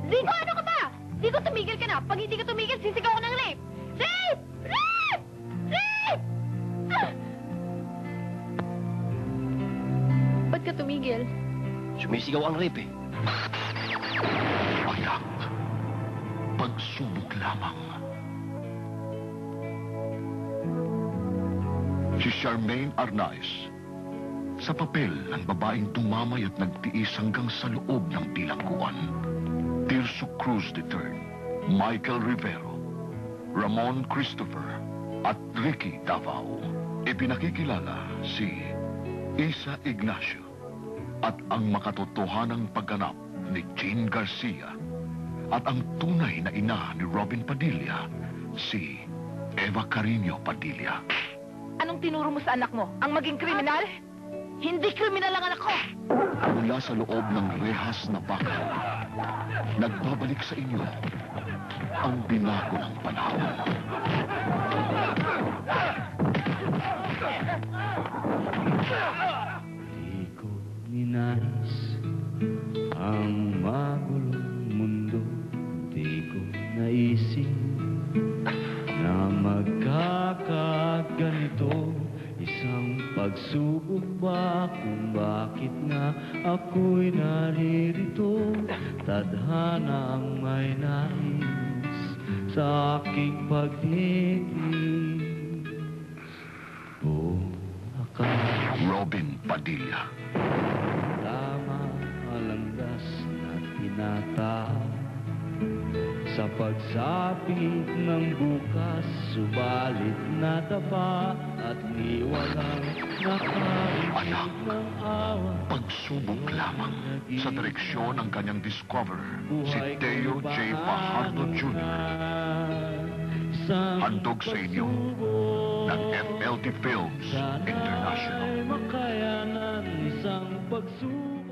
Zico, ano ka ba? Zico, tumigil ka na. Pag hindi ka tumigil, sisigaw ko ng rape! Rape! Rape! Rape! Ah! Ba't ka tumigil? Sumisigaw ang rape eh. Ayak. Pagsubok lamang. Si Charmaine Arnaiz, sa papel ng babaeng tumamay at nagtiis hanggang sa loob ng bilangguan. Tirso Cruz III, Michael Rivero, Ramon Christopher, at Ricky Davao. Ipinakikilala si Isa Ignacio at ang makatotohanang pagganap ni Jean Garcia at ang tunay na ina ni Robin Padilla, si Eva Carino Padilla. Anong tinuro mo sa anak mo? Ang maging kriminal? Hindi kriminal ang anak ko! Mula sa loob ng rehas na bakal, nagbabalik sa inyo ang binago ng panahon. Di ko ninais ang magulong mundo. Di ko naisip na magkakaganito. Isang pagsubok ba kung bakit nga ako'y naririto? Tadhana ang may nais sa aking pagdidig. O akala Robin Padilla. tama ang landas na tinatahak sa pagsapit ng bukas, subalit natapa at ni walang nakarinig Anak, ng awa. pagsubok lamang sa direksyon ng kanyang discoverer, si Teo J. Fajardo Jr. Handog sa inyo ng FLT Films International. Makayanan isang pagsubok.